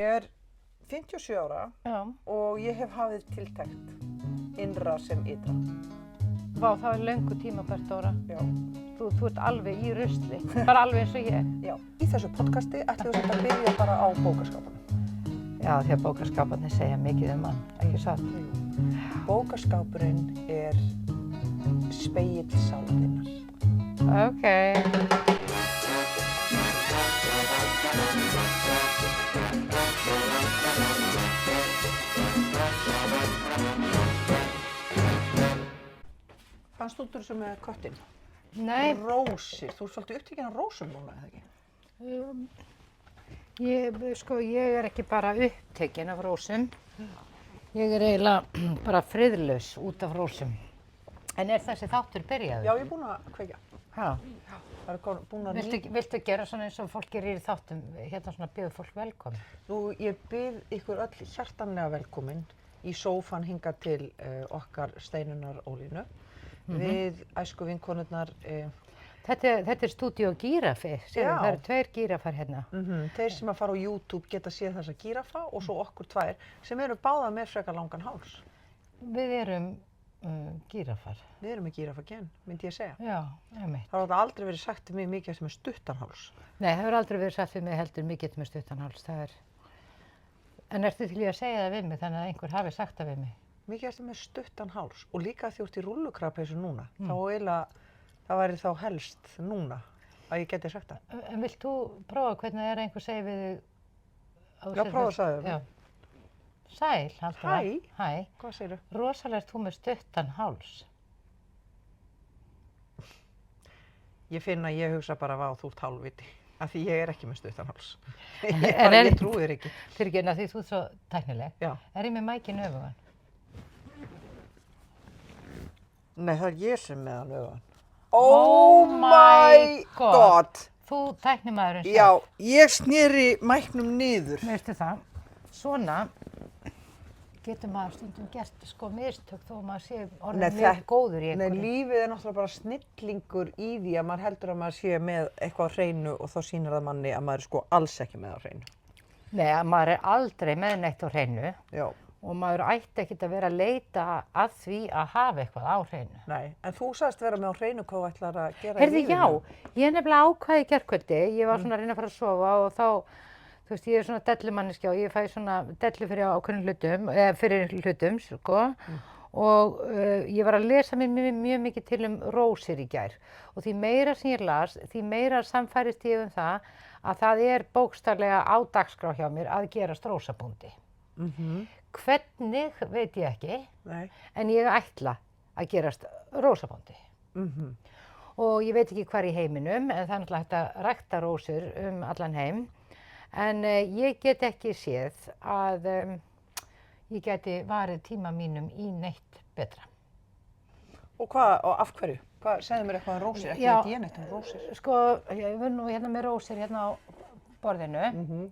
Ég 57 ára Já. og ég hef hafið tiltekt innra sem ytra. Vá, það löngu tímabært, Dóra. Já. Þú ert alveg í rusli, bara alveg eins og ég. Já. Í þessu podcasti ætlum við að byrja bara á bókaskápunum. Já, því að bókaskáparnir segja mikið um hann, ekki satt? Bókaskápurinn spegill sálarinnar. Ok. Fannst þú þessu með köttinn? Nei. Rósir. Þú ert svolítið upptekinn af rósum núna, eða ekki? Ég ekki bara upptekin af rósum. Ég eiginlega bara friðlaus út af rósum. En þessi þáttur byrjaður? Já, ég búin að kveikja. Já. Það búin að Viltu gera svona eins og fólk gerir í þáttum, hérna svona bjóðu fólk velkomin? Nú, ég bið ykkur öll hjartanlega velkomin í sófann hingað til okkar Steinunnar Ólínu. Við æsku vinkonurnar. Þetta er stúdíó gíraffi, það eru 2 gíraffar hérna. Þeir sem að fara á YouTube geta séð þessa gíraffa og svo okkur 2 sem eru báðar með frekar langan háls. Við erum gíraffar. Við erum með gíraffagen, myndi ég segja. Já, einmitt. Það hefur aldrei verið sagt til mig mikið sem er stuttan háls. Nei, það hefur aldrei verið sagt við mig heldur mikið með stuttan háls. En ertu til í að segja það við mig þannig að einhver hafi sagt það við mig? Mikið sem er stuttan háls og líka því þú ert í rúllukrabpeysu núna. Það væri þá helst núna að ég geti sagt það. En vilt þú prófa hvernig það einhver segir við þig? Já, prófa að segja við. Sæl, Halldóra. Hæ. Hvað segirðu? Rosalega ert þú með stuttan háls. Ég finn að ég hugsa bara þú ert hálfviti. Af því ég ekki með stuttan háls. Ég trúi þér ekki. Fyrirgefðu, því þú ert svo tæknileg. Já. Er ég með mækinn öfugan? Nei, það ég sem með hann öfugan. Oh my god! Þú tæknimaðurinn sjálf. Já, ég sneri mæknum niður. Veistu það? Svona getur maður stundum gert mistök þó maður sé orðinn mjög góður í einhverju. Nei, lífið náttúrulega bara snillingur í því að maður heldur að maður sé með eitthvað á hreinu og þá sýnir það manni að maður alls ekki með á hreinu. Nei, maður aldrei með neitt á hreinu. Já. Og maður ætti ekkert að vera að leita að því að hafa eitthvað á hreinu. Nei, en þú sagðist vera með á hreinu hvað þú ætlar að gera í lífinu. Heyrðu, já, ég nefnilega ákvað í gærkvöldi. Ég var svona að reyna að fara að sofa og þá, þú veist, ég svona dellumanneskja og ég fæ svona dellu fyrir ákveðnum hlutum, fyrir hlutum, sko. Og ég var að lesa mér mjög mikið til rósir í gær. Og því meira sem ég las, því meira samfærist ég það að það bókstaflega á dagskrá hjá mér að gerast rósabóndi. Hvernig veit ég ekki, en ég ætla að gerast rósabóndi. Og ég veit ekki hvar í heiminum, en það náttúrulega hægt að rækta rósir allan heim. En ég get ekki séð að ég geti varið tíma mínum í neitt betra. Og af hverju? Segðu mér eitthvað um rósir, ekki veit ég neitt um rósir. Sko, ég var nú hérna með rósir hérna á borðinu.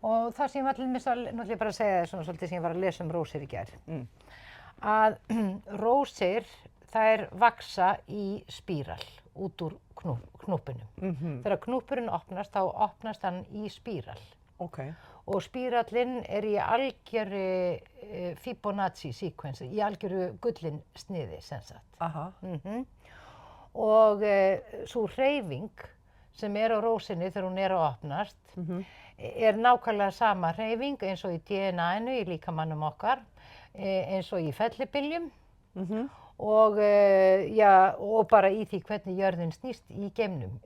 Og það sem ég var náttúrulega bara að segja það svona svolítið sem ég var að lesa rósir í gær. Að rósir, þær vaxa í spíral út úr knúpunum. Þegar knúpurinn opnast, þá opnast hann í spíral. Og spírallinn í algjöru Fibonacci sequence, í algjöru gullinsniði, sem sagt. Og sú hreyfing sem á rósinni þegar hún að opnast, nákvæmlega sama hreyfing eins og í DNA-inu, í líkamannum okkar, eins og í fellibyljum og bara í því hvernig jörðin snýst í geimnum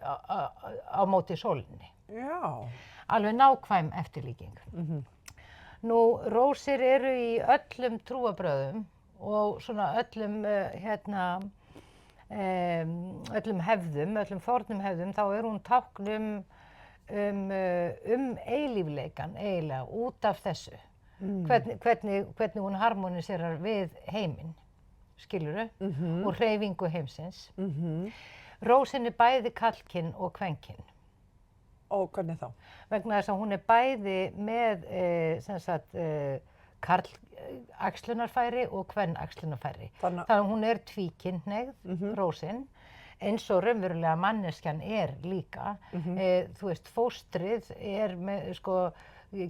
á móti sólinni. Já. Alveg nákvæm eftirlíking. Nú, rósir í öllum trúarbrögðum og svona öllum hefðum, öllum fornum hefðum, þá hún tákn eilífleikan eiginlega út af þessu. Hvernig hún harmoniserar við heiminn, skilurðu, og hreyfingu heimsins. Rósin bæði karlkyn og kvenkyn. Og hvernig þá? Vegna þess að hún bæði með karlæxlunarfæri og kvenæxlunarfæri. Þannig að hún tvíkynhneigð, rósin, eins og raunverulega manneskjan líka. Þú veist, fóstrið með,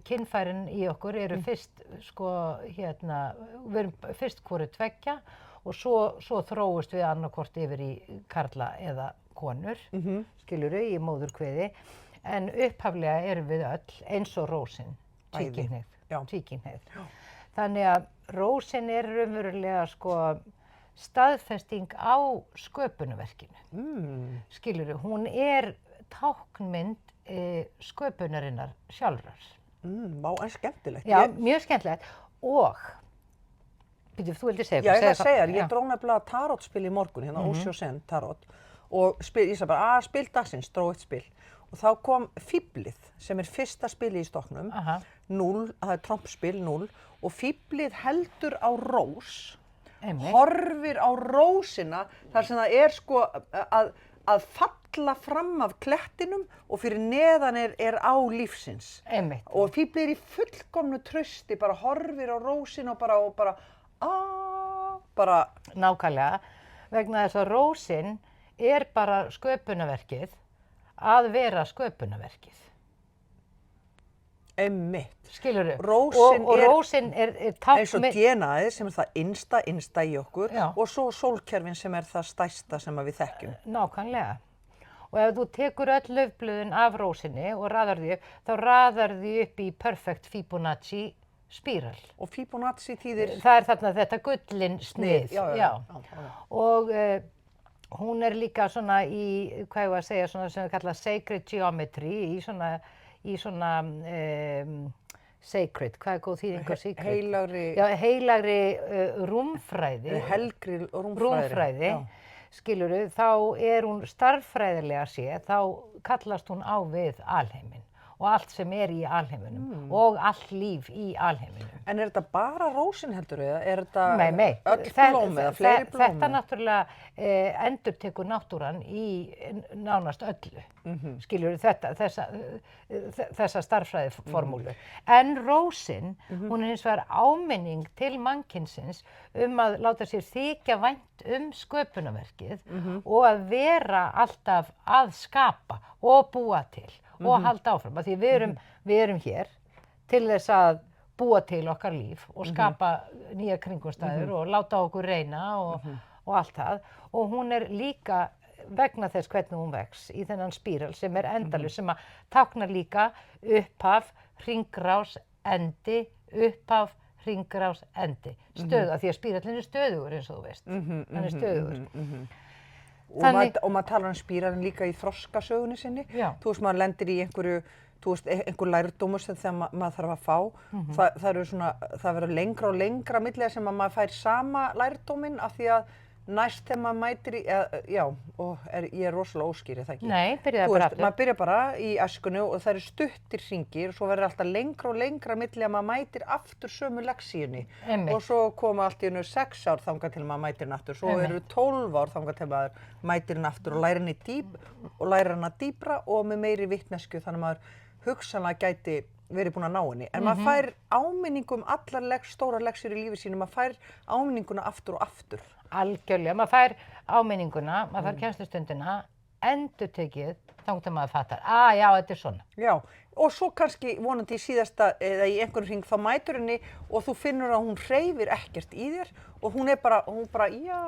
kynfærin í okkur eru fyrst, sko, hérna, við erum fyrst hvoru tveggja og svo þróumst við annarkvort yfir í karla eða konur, skilurðu, í móðurkviði. En upphaflega erum við öll eins og rósin, tvíkynhneigð. Þannig að rósin er raunverulega, sko, staðfesting á sköpunarverkinu. Skilurðu, hún er táknmynd sköpunarinnar sjálfrar. Vá, en skemmtilegt. Já, mjög skemmtilegt. Og, byrju, þú vildi segja Já, ég segja þér, ég dró nefnilega tarotspil í morgun, hérna Osho-sen tarot, og ég sagði bara, spil dagsins, dró eitt spil. Og þá kom fíblið, sem er fyrsta spilið í stokknum, 0, það er trompspil, 0, og fíblið heldur á rós, horfir á rósina, þar sem það er sko að falla fram af klettinum og fyrir neðan er á lífsins. Og fíblið er í fullkomnu trausti, bara horfir á rósina og bara Nákvæmlega, vegna þess að rósin er bara sköpunarverkið að vera sköpunarverkið. Einmitt. Skilurðu? Rósin og rósin er tákn eins og DNA-ið sem er það innsta í okkur og svo sólkerfin sem er það stærsta sem við þekkjum. Nákvæmlega. Og ef þú tekur öll laufblöðin af rósinni og raðar því upp, þá raðar því upp í perfect Fibonacci spíral. Og Fibonacci þýðir? Það er þarna þetta gullin snið. Og hún er líka svona í, hvað ég var að segja, svona sem við kalla sacred geometry, í svona sacred, hvað er góð þýðing á sacred? Heilagri. Já, heilagri rúmfræði. Helgri rúmfræði. Skilurðu, þá er hún starffræðilega séð, þá kallast hún á við alheiminn og allt sem er í alheiminum og allt líf í alheiminum. En er þetta bara rósin heldur eða er þetta Nei, öll blóm eða fleiri blóm? Þetta náttúrulega endurtekur náttúran í nánast öllu, skilurðu þessa starffræðiformúlu. En rósin, hún er hins vegar áminning til mannkynsins að láta sér þykja vænt sköpunarverkið og að vera alltaf að skapa og búa til og halda áfram. Því við erum hér til þess að búa til okkar líf og skapa nýjar kringumstæður og láta okkur reyna og allt það. Og hún er líka vegna þess hvernig hún vex í þennan spíral sem er endalaus, sem að táknar líka upphaf, hringrás, endi, upphaf, hringrás, endi. Stöðu, því að spírallinn er stöðugur eins og þú veist. Hann er stöðugur. Og maður talar spíralinn líka í þroskasögunni sinni. Þú veist, maður lendir í einhver lærdómur sem þegar maður þarf að fá. Það verður lengra og lengra milli sem að maður fær sama lærdóminn af því að næst þegar maður mætir í, ég er rosalega óskýr, það ekki? Nei, byrjaði bara aftur. Maður byrjar bara í æskunni og það eru stuttir hringir og svo verður alltaf lengra og lengra milli að maður mætir aftur sömu lexíunni. Og svo koma allt í einu 6 ár þangað til maður mætir hann aftur, svo eru 12 ár þangað til maður mætir hann aftur og lærir hana dýpra og með meiri vitneskju þannig að maður hugsanlega gæti verið búin að ná henni. En maður fær áminningu allar stórar lexíur í lífi sínu, maður fær áminninguna aftur og aftur. Algjörlega, maður fær áminninguna, maður fær kennslustundina, endurtekið þangað til maður fattar, já, þetta er svona. Já, og svo kannski vonandi í síðasta eða í einhvern hring þá mætur henni og þú finnur að hún hreyfir ekkert í þér og hún bara, já,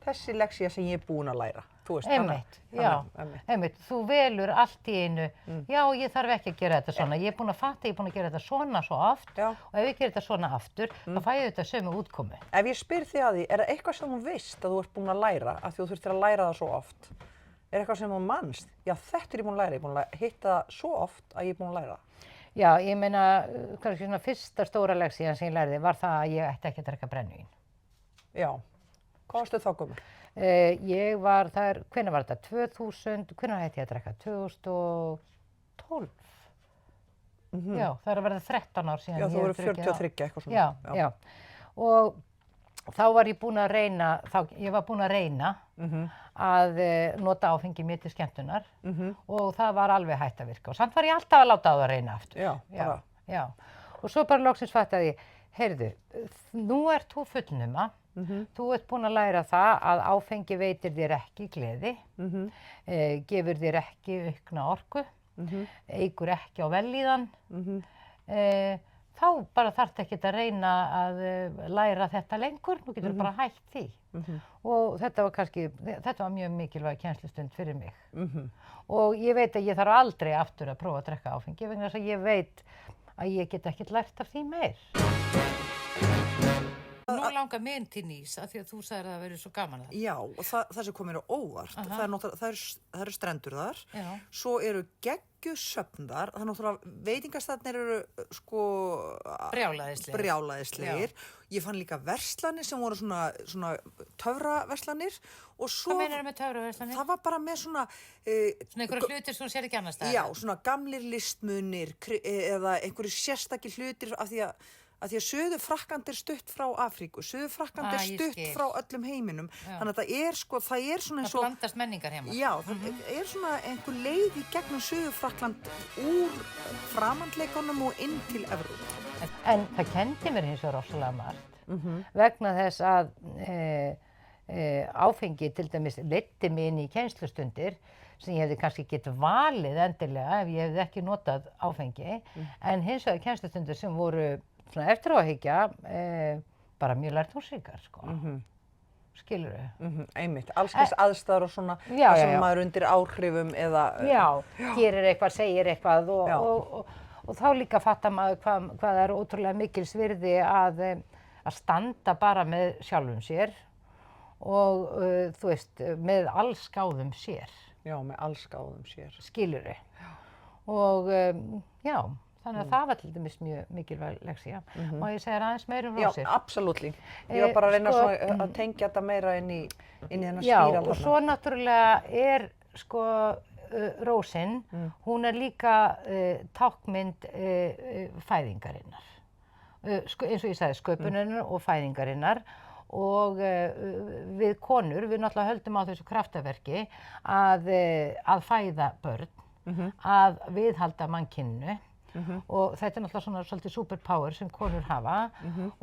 þessi lexía sem ég er búin að læra. Einmitt, þú velur allt í einu, já, ég þarf ekki að gera þetta svona, ég er búin að fatta, ég er búin að gera þetta svona svo oft og ef ég gera þetta svona aftur, þá fæ ég þetta sömu útkomu. Ef ég spyr þig að því, er það eitthvað sem þú veist að þú ert búin að læra, af því þú þurftir að læra það svo oft? Er eitthvað sem þú manst? Já, þetta er ég búin að læra, ég er búin að hitta það svo oft að ég er búin að læra það. Já, ég meina, kannski svona fyrsta stóra lexían sem ég lærði var það að ég ætti ekki að drekka brennivín. Já, hvað varstu þá gömul? Ég var, hvenær var þetta? 2000, hvenær hætti ég að drekka? 2012. Já, það er að verða 13 ár síðan. Já, þú voru 43 eitthvað svona. Já. Og þá var ég búin að reyna, að nota áfengi mér til skemmtunar og það var alveg hætt að virka. Og samt var ég alltaf að láta á það að reyna aftur. Já. Og svo bara loksins fattaði ég, heyrðu, nú ert þú fullnuma. Þú ert búin að læra það að áfengi veitir þér ekki gleði, gefur þér ekki aukna orku, eykur ekki á vellíðan, þá bara þarftu ekkert að reyna að læra þetta lengur, þú getur bara hætt því. Og þetta var mjög mikilvæg kennslustund fyrir mig. Og ég veit að ég þarf aldrei aftur að prófa að drekka áfengi vegna þess að ég veit að ég get ekkert lært af því meir. Nú langar mig til Nýs af því að þú sagðir að það verið svo gaman það. Já, og það sem kom mér á óvart, það eru strendur þar, svo eru geggjusöfn þar, það er náttúrulega veitingastaðnir eru sko brjálæðislegir. Ég fann líka verslanir sem voru svona töfraverslanir og svo... Hvað meinarðu með töfraverslanir? Það var bara með svona... Svona einhverja hlutir sem þú sér ekki annars staðar? Já, svona gamlir listmunir eða einhverju sérstakir hlutir af því að Suður-Frakkland stutt frá Afríku, Suður-Frakkland stutt frá öllum heiminum, þannig að það er svona eins og... Það blandast menningar heima. Já, það er svona einhver leið í gegnum Suður-Frakkland úr framhandleikunum og inn til Evrópu. En það kenndi mér hins vegar rosalega margt, vegna þess að áfengi til dæmis leiddi mig inn í kennslustundir sem ég hefði kannski getið valið endilega ef ég hefði ekki notað áfengi, en hins vegar kennslustundir sem voru svona eftir á að hyggja, bara mjög lærdómsríkar, sko. Skilurðu? Einmitt, alls þess aðstæður og svona, það sem maður undir áhrifum eða... Já, gerir eitthvað, segir eitthvað og þá líka fattar maður hvað það er ótrúlega mikils virði að standa bara með sjálfum sér og þú veist, með allsgáðum sér. Já, með allsgáðum sér. Skilurðu? Og já. Þannig að það var til dæmis mjög mikilvæg leksía. Má ég segja aðeins meira rósir? Já, absolutely. Ég var bara að reyna að tengja þetta meira inn í þennan spíral. Já, og svo náttúrulega sko rósin, hún líka táknmynd fæðingarinnar. Eins og ég sagði, sköpunarinnar og fæðingarinnar. Og við konur, við náttúrulega höldum á þessu kraftaverki að fæða börn, að viðhalda mannkyninu. Og þetta er náttúrulega svona svolítið superpower sem konur hafa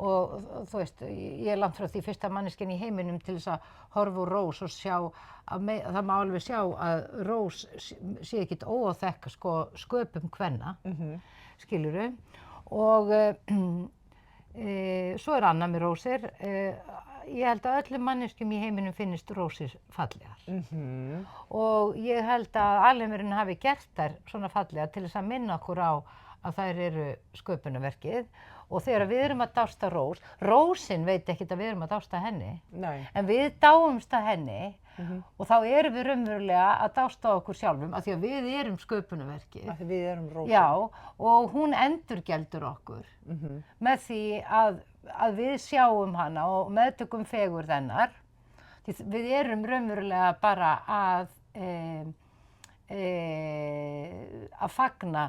og þú veist, ég er langt frá því fyrsta manneskjan í heiminum til þess að horfa úr rós og sjá, það má alveg sjá að rós sé ekkert óáþekk sko sköpum kvenna, skilurðu, og svo er annað með rósir, ég held að öllum manneskjum í heiminum finnist rósir fallegar og ég held að alheimurinn hafi gert þær svona fallegar til þess að minna okkur á að þær eru sköpunarverkið og þegar við erum að dásta rósin veit ekkert að við erum að dásta henni. Nei. En við dáumst að henni og þá erum við raunverulega að dásta okkur sjálfum af því að við erum sköpunarverkið. Af því við erum rósin. Já, og hún endurgjaldur okkur með því að við sjáum hana og meðtökum fegurð hennar. Við erum raunverulega bara að fagna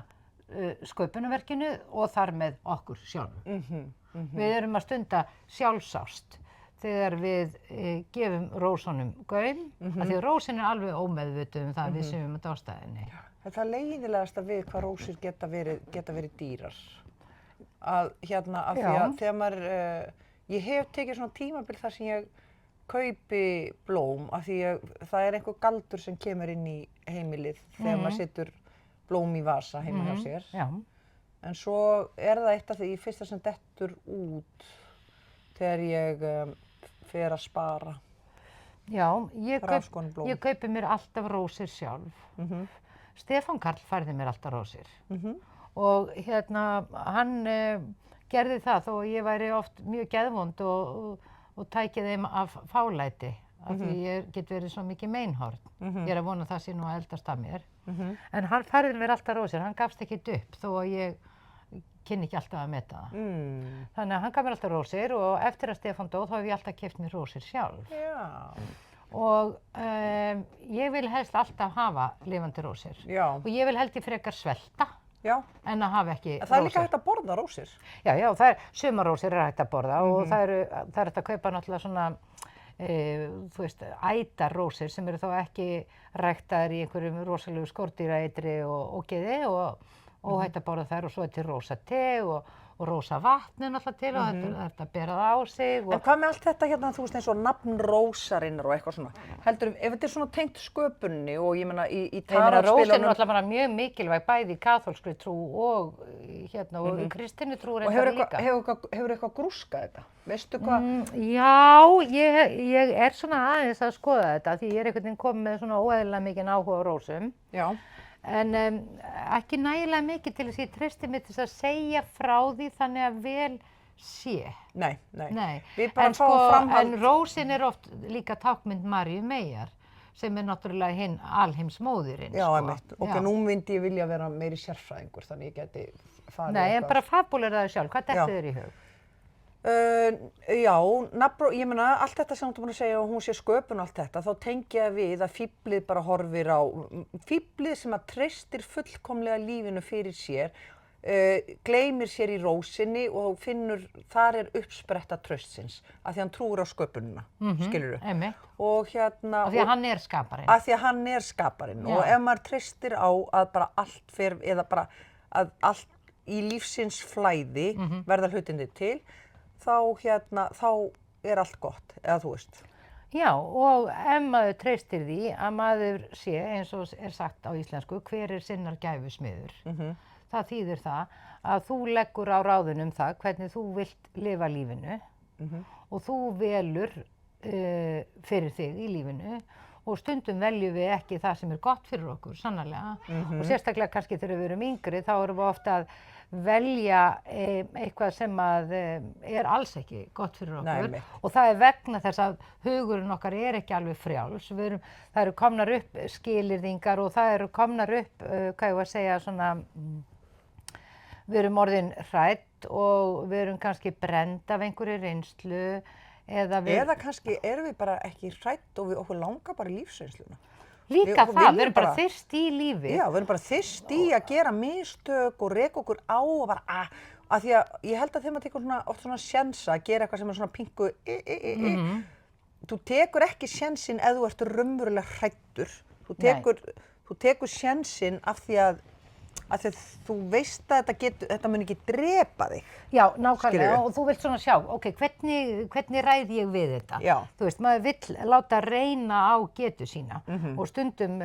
sköpunarverkinu og þar með okkur sjálfum. Við erum að stunda sjálfsást þegar við gefum rósunum gaum, af því að rósin er alveg ómeðvituð það að við séum að dásta henni. Það er leiðilegasta við hvað rósir geta verið dýrar. Af því að þegar maður, ég hef tekið svona tímabil þar sem ég kaupi blóm af því að það er einhver galdur sem kemur inn í heimilið þegar maður setur blóm í vasa heima hjá sér. Já. En svo er það eitt af því fyrsta sem dettur út þegar ég fer að spara. Já, ég kaupi mér alltaf rósir sjálf. Stefán Karl færði mér alltaf rósir. Og hann gerði það þó að ég væri oft mjög geðvond og tæki þeim af fálæti af því ég get verið svo mikið meinhorn. Ég er að vona það sé nú að eldast af mér. En hann færði mér alltaf rósir, hann gafst ekkert upp þó að ég kynni ekki alltaf að meta það. Þannig að hann gaf mér alltaf rósir og eftir að Stefán dó þá hef ég alltaf keypt mér rósir sjálf. Já. Og ég vil helst alltaf hafa lifandi rósir. Já. Og ég vil heldur frekar svelta. Já. En að hafa ekki rósir. Það er líka hægt að borða rósir. Já, sumarrósir er hægt að borða og það er hægt að kaupa náttúrulega svona, þú veist, ætarrósir sem eru þá ekki ræktaðar í einhverjum rosalegu skordýraeitri og ógeði og óhætt að borða þær og svo til rósa te og rósa vatni náttúrulega til og þetta bera það á sig. En hvað með allt þetta hérna, þú veist eins og nafn rósarinnar og eitthvað svona, heldur, ef þetta svona tengt sköpunni og ég meina í tarotspilunum. Rósin er alltaf bara mjög mikilvæg bæði í kaþólskri trú og og í kristinni trú reyndar líka. Hefur eitthvað grúskað þetta? Veistu hvað? Já, ég svona aðeins að skoða þetta því ég einhvern veginn komið með svona óeðlilega mikinn áhuga á rósum. Já. En ekki nægilega mikið til þess að ég treysti mig til þess að segja frá því þannig að vel sé. Nei. Við bara fáum framhald. En rósin er oft líka tákmynd Maríu Meyjar sem er náttúrulega hinn alheimsmóðirinn. Já, einmitt. Ok, nú myndi ég vilja vera meiri sérfræðingur þannig ég geti farið. Nei, en bara fabúlerar það sjálf. Hvað dettur þér í hug? Já, ég meina allt þetta sem þú búin að segja og hún sé sköpun og allt þetta, þá tengi ég við að fíflið bara horfir á, fíflið sem að treystir fullkomlega lífinu fyrir sér, gleymir sér í rósinni og finnur, þar uppspretta traustsins, af því hann trúir á sköpunina, skilurðu? Einmitt. Og hérna... Af því að hann er skaparinn. Af því að hann er skaparinn og ef maður treystir á að bara allt fer, eða bara að allt í lífsins flæði verða hlutinni til, þá er allt gott, eða þú veist. Já, og ef maður treystir því að maður sé, eins og er sagt á íslensku, hver er sinnar gæfusmiður. Það þýðir það að þú leggur á ráðunum það hvernig þú vilt lifa lífinu og þú velur fyrir þig í lífinu og stundum veljum við ekki það sem er gott fyrir okkur, sannarlega. Og sérstaklega kannski þegar við erum yngri, þá erum við ofta að velja eitthvað sem að er alls ekki gott fyrir okkur. Nei, og það er vegna þess að hugurinn okkar er ekki alveg frjáls. Það eru komnar upp skilyrðingar og það eru komnar upp, hvað ég var að segja, svona, við erum orðin hrædd og við erum kannski brennd af einhverju reynslu. Eða kannski erum við bara ekki hrædd og okkur langar bara í lífsreynsluna. Líka við erum bara þyrst í lífi. Já, við erum bara þyrst í að gera mistök og reka okkur á og bara af því að ég held að þegar maður tekur oft svona sjensa að gera eitthvað sem er svona pingu þú tekur ekki sjensinn ef þú ert raunverulega hræddur. Þú tekur sjensinn af því að þú veist að þetta mun ekki drepa þig. Já, nákvæmlega, og þú vilt svona sjá, ok, hvernig ræði ég við þetta? Já. Þú veist, maður vill láta reyna á getu sína og stundum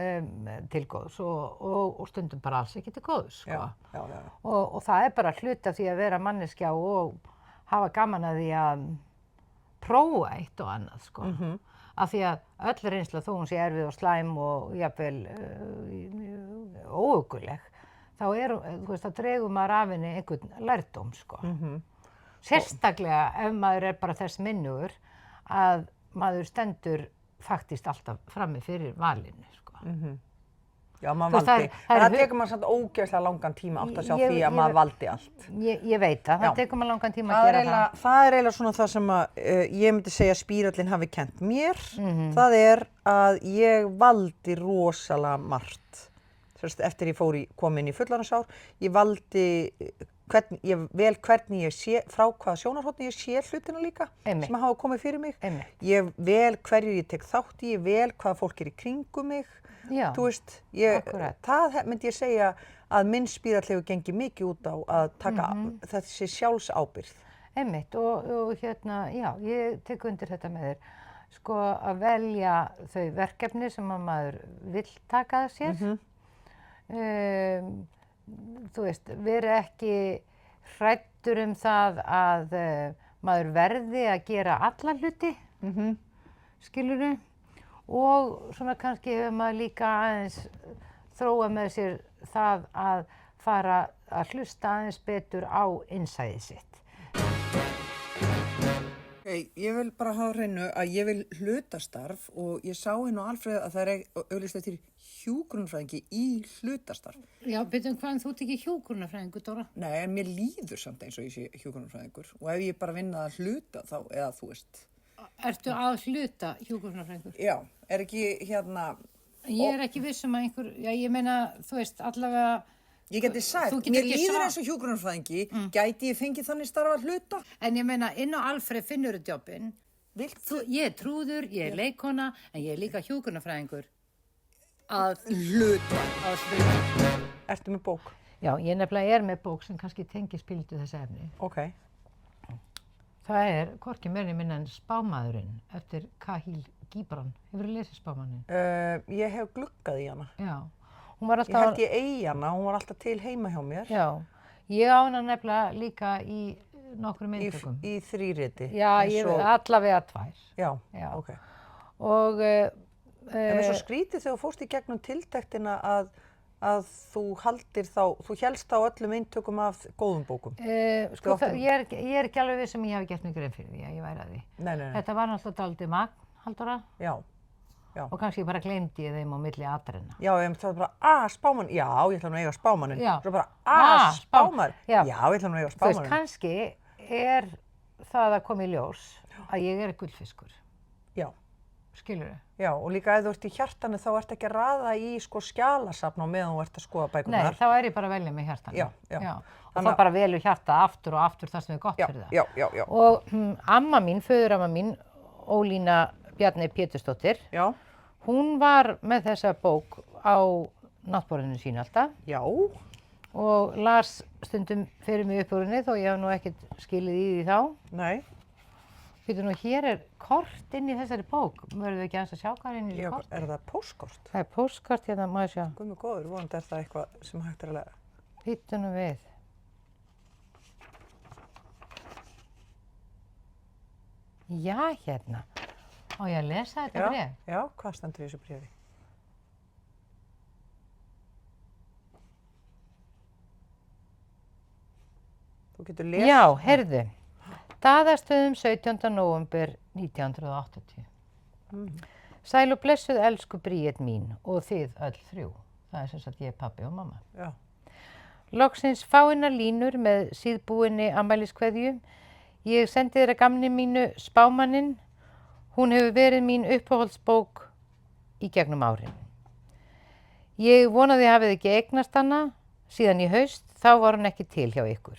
til góðs og stundum bara alls ekki til góðs, sko. Já. Og það er bara hluti af því að vera manneskja og hafa gaman að því að prófa eitt og annað, sko. Af því að öll reynsla þó hún sé erfið og slæm og jafnvel óhugguleg, þá dregur maður af henni einhvern lærdóm, sko. Sérstaklega ef maður er bara þess minnugur að maður stendur faktist alltaf frammi fyrir valinu, sko. Já, maður valdi. Það tekur maður samt ógeðslega langan tíma átt að sjá því að maður valdi allt. Ég veit það tekur maður langan tíma að gera það. Það er eiginlega svona það sem að ég myndi segja að spírallinn hafi kennt mér. Það er að ég valdi rosalega margt. Eftir ég kom inn í fullorðinsár, ég valdi hvernig ég sé, frá hvaða sjónarhorni ég sé hlutina líka sem hafa komið fyrir mig. Ég vel hverju ég tek þátt í, ég vel hvaða fólk er í kringum mig. Já, þú veist, það myndi ég segja að minn spírall hefur gengið mikið út á að taka þessi sjálfsábyrgð. Einmitt, og hérna, já, ég tek undir þetta með þér. Sko, að velja þau verkefni sem að maður vill taka að sér. Þú veist, vera ekki hræddur það að maður verði að gera alla hluti, skilurðu? Og svona kannski hefur maður líka aðeins þróa með sér það að fara að hlusta aðeins betur á innsæðið sitt. Ég vil bara hafa hreinu að ég vil hlutastarf og ég sá á Alfreð að það auglýst eftir hjúkrunarfræðingi í hlutastarf. Já, betur hvað þú ert ekki hjúkrunarfræðingur, Dóra? Nei, en mér líður samt eins og ég sé hjúkrunarfræðingur og ef ég bara vinna að hluta þá, eða þú veist. Ertu að hluta hjúkrunarfræðingur? Já, er ekki hérna... Ég er ekki viss um að ég meina, þú veist, allavega... Ég geti sagt, mér líður eins og hjúkrunarfræðingi, gæti ég fengið þannig starfa að hluta? En ég meina, inn á Alfreð finnur þú jobbinn. Ég er trúður, ég er leikkona, en ég er líka hjúkrunarfræðingur. Að hluta. Ertu með bók? Já, ég nefnilega með bók sem kannski tengir spildu þessi efni. Ok. Það hvorki meira minna en Spámaðurinn eftir Kahlil Gibran. Hefurðu lesið Spámanninn? Ég hef gluggað í hana. Já. Hún var alltaf... Ég held ég eigi hana, hún var alltaf til heima hjá mér. Já. Ég á hana nefnilega líka í nokkrum eintökum. Í þríriti? Já, allavega 2. Já, ok. Og... En svo skrítið þegar þú fórst í gegnum tiltektina að þú hélst á öllum eintökum af góðum bókum. Sko, ég ekki alveg viss sem ég hafi gert mig grein fyrir því að ég væri að því. Nei. Þetta var náttúrulega dálítið magn, Halldóra. Já. Og kannski bara gleymdi ég þeim á milli atriðanna. Já, það var bara, spámann, já, ég ætla nú að eiga spámanninn. Já. Svo bara, spámann, já, ég ætla nú að eiga spámanninn. Þú veist, kannski það að koma í ljós að ég gullfiskur. Já. Skilurðu? Já, og líka ef þú ert í hjartanu þá ert ekki að raða í skjalasafn á meðan þú ert að skoða bækurnar. Nei, þá ég bara að velja með hjartanu. Já. Og þá bara velur hjartað aftur og aftur það sem gott fyrir það. Já. Og amma mín, föðuramma mín, Ólína Bjarney Pétursdóttir, hún var með þessa bók á náttborðinu sínu alltaf. Já. Og las stundum fyrir mig upp úr henni þó ég hef nú ekkert skilið í því þá. Nei. Býtu nú, hér kort inn í þessari bók. Verðum við ekki aðeins að sjá hvað inn í þessu korti? Er það póstkort? Það póstkort hérna, maður sjá. Guð minn góður, vonandi það eitthvað sem hægt að lega. Býtu nú við. Já, hérna. Á ég að lesa þetta bréf? Já, hvað stendur í þessu bréfi? Þú getur lesið. Já, heyrðu. Daðastöðum 17. nóvember 1980. Sæl og blessuð elsku Bríet mín og þið öll 3. Það sem sagt ég, pabbi og mamma. Já. Loksins fáeinar línur með síðbúinni afmæliskveðju. Ég sendi þér að gamni mínu Spámanninn. Hún hefur verið mín uppáhaldsbók í gegnum árin. Ég vonaði að hafið ekki eignast hana síðan í haust, þá var hún ekki til hjá ykkur.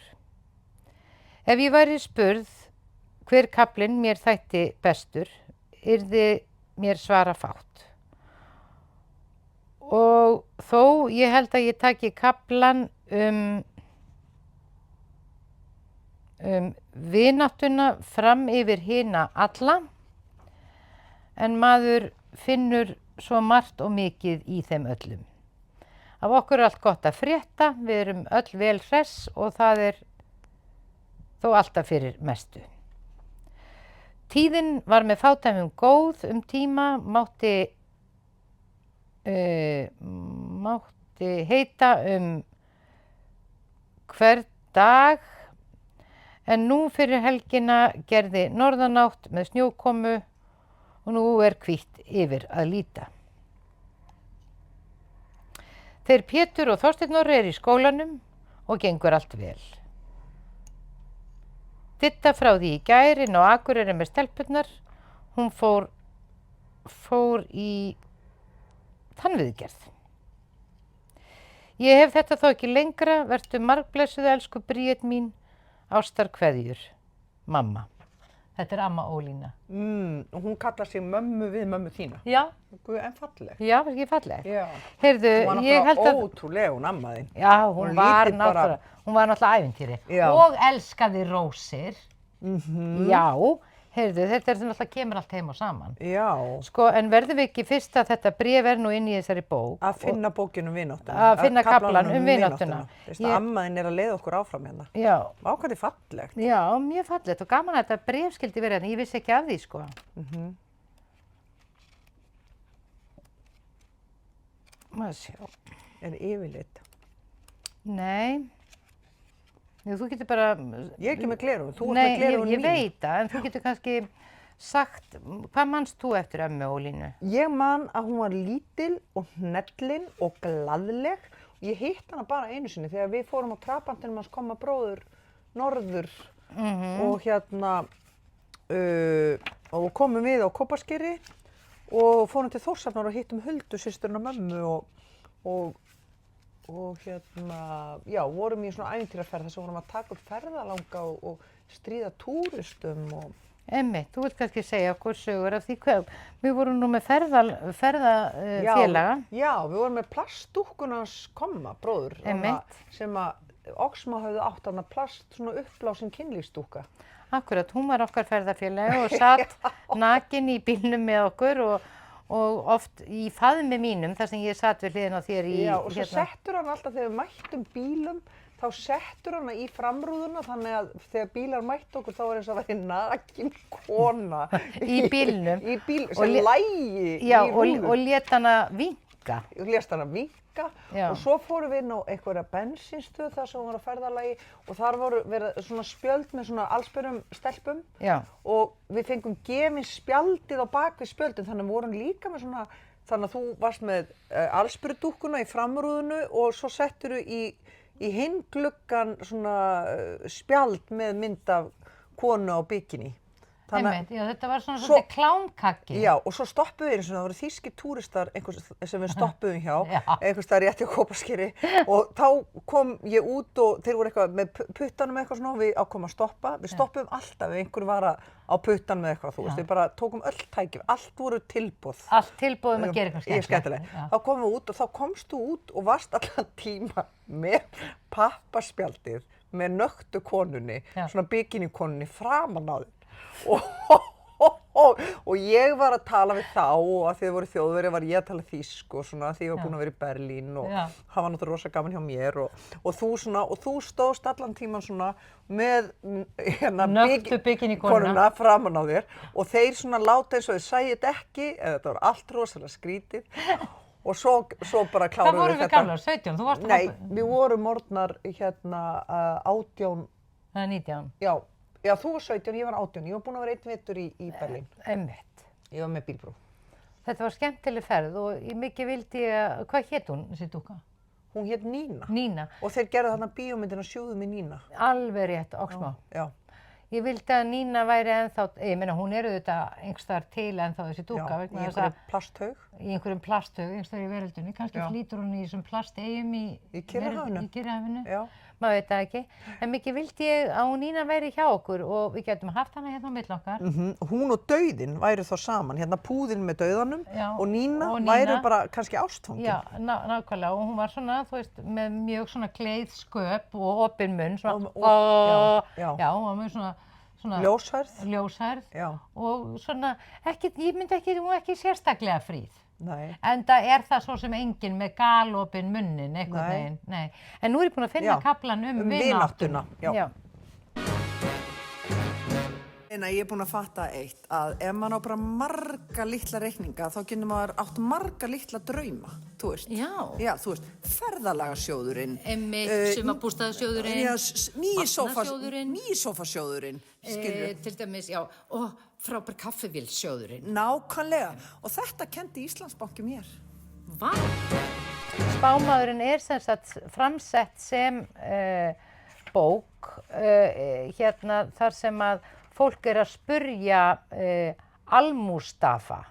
Ef ég væri spurð hver kaflinn mér þætti bestur, yrði mér svara fátt. Og þó ég held að ég taki kaflann vináttuna fram yfir hina alla, en maður finnur svo margt og mikið í þeim öllum. Af okkur allt gott að frétta, við erum öll vel hress og það þó alltaf fyrir mestu. Tíðin var með fádæmum góð tíma, mátti heita hvern dag, en nú fyrir helgina gerði norðanátt með snjókomu og nú hvítt yfir að líta. Þeir Pétur og Þorsteinn Orri í skólanum og gengur allt vel. Ditta frá því í gær inn á Akureyri með stelpurnar. Hún fór í tannviðgerð. Ég hef þetta þó ekki lengra, vertu margblessuð elsku Bríet mín, ástarkveðjur, mamma. Þetta amma Ólína. Og hún kallar sig mömmu við mömmu þína. Já. Guð, en falleg. Já, ekki falleg. Já. Heyrðu, ég held að... Hún var náttúrulega ótrúleg, hún amma þín. Já, hún var náttúrulega ævintýri. Já. Og elskaði rósir. Já, heyrðu, þetta náttúrulega kemur allt heim og saman. Já. Sko, en verðum við ekki fyrst að þetta bréf nú inn í þessari bók. Að finna bókinu vináttuna. Að finna kaflann vináttuna. Þess að amma þín að leiða okkur áfram hérna. Já. Ákvæði fallegt. Já, mjög fallegt og gaman að þetta bréf skildi verið hérna. Ég vissi ekki af því, sko. Maður sjá. Er yfirlit? Nei. Þú getur bara... Ég er ekki með gleraugun, þú ert með gleraugun mín. Nei, ég veit það, en þú getur kannski sagt, hvað manst þú eftir ömmu Ólínu? Ég man að hún var lítil og hnellin og glaðleg. Ég hitt hana bara einu sinni þegar við fórum á trappantinum hans koma bróður norður og og komum við á Kópaskeri og fórum til Þórshafnar og hittum Huldu, systurina mömmu og vorum í svona ævintýraferð þess að vorum að taka upp ferðalanga og stríða túristum og Einmitt, þú vilt kannski segja okkur sögur af því hvað, við vorum nú með ferðafélaga. Já, við vorum með plastdúkkunans Komma, bróður, sem að Oxma höfðu átt hana plast, svona uppblásin kynlífsdúkka. Akkurat, hún var okkar ferðafélagi og satt nakin í bílnum með okkur og oft í faðmi mínum, þar sem ég satt við hliðina á þér í... Já, og svo settur hann alltaf þegar við mættum bílum, þá settur hana í framrúðuna þannig að þegar bílar mættu okkur þá eins og væri nakin kona í bílnum sem lægi í rúðu og lét hana vinka og svo fórum við inn á einhverja bensínstöð þar sem hún var á ferðalagi og þar voru verið svona spjöld með svona allsberum stelpum og við fengum gefin spjaldið á bak við spjöldin þannig að við vorum líka með svona þannig að þú varst með allsberudúkkuna í framrúðunu og svo settur þú í hinn gluggan svona spjald með mynd af konu á bikini. Einmitt, já, þetta var svona svolítið klámkakki. Já, og svo stoppuðum við það voru þýskir túristar sem við stoppuðum hjá, einhvers staðar rétt hjá Kópaskeri og þá kom ég út og þeir voru eitthvað með puttanum eitthvað svona og við ákváðum að stoppa. Við stoppuðum alltaf ef einhver var á puttan með eitthvað, þú veist, við bara tókum öll tækifæri, allt voru tilboð. Allt tilboð að gera eitthvað skemmtilegt. Þá komum við út og þá komst þú út og varst allan tíma með pappaspjaldið með nöktu konunni, svona bikinikonunni framan á þér. Og ég var að tala við þá og að því þið voru Þjóðverjar var ég að tala þýsku og svona því ég var búin að vera í Berlín og það var náttúrulega rosa gaman hjá mér og þú stóðst allan tíman svona með nöktu bikinikonuna framan á þér og þeir svona láta eins og þeir sæju þetta ekki eða þetta var allt rosalega skrítið og svo bara kláruðu Hvað voru við gamlar? 17? Þú varst Nei, við vorum orðnar 18 eða 19? Já, þú var 17, ég var 18. Ég var búin að vera 1 vetur í Berlín. Einmitt. Ég var með bílpróf. Þetta var skemmtileg ferð og mikið vildi ég, hvað hét hún, þessi dúkka? Hún hét Nína. Nína. Og þeir gerðu þarna bíómyndina Sjóðu mig Nína. Alveg rétt, Oxma. Já. Ég vildi að Nína væri ennþá, ég meina hún auðvitað einhverstaðar til ennþá þessi dúkka. Já, í einhverjum plasthaug. Í einhverjum plasthaug, einhverstaðar í veröldinni. Kannski flýtur hún í þessum plasteyjum í Kyrrahafinu. Já. Maður veit það ekki. En mikið vildi ég að hún Nína væri hjá okkur og við getum haft hana hérna á milli okkar. Hún og dauðinn væru þá saman, hérna púðinn með dauðanum og Nína væru bara kannski ástfangin. Já, nákvæmlega og hún var svona, þú veist, með mjög svona kleið sköp og opinn munn, svona, já, hún var mjög svona ljóshærð og svona, ég myndi ekki, hún var ekki sérstaklega fríð. Nei. Enda það svo sem enginn með galopinn munnin einhvern veginn. Nei. En nú er ég búin að finna kaflan vináttuna. Já. Ég er búin að fatta eitt, að ef maður á bara marga litla reikninga, þá getur maður átt marga litla drauma, þú veist. Já, þú veist, ferðalagarsjóðurinn. Sumarbústaðasjóðurinn. Nýi sófasjóðurinn. Til dæmis, já, og frábær kaffivélssjóðurinn. Nákvæmlega. Og þetta kenndi Íslandsbanki mér. Vá! Spámaðurinn sem sagt framsett sem bók, hérna þar sem að fólk að spurja Al-Mustafa,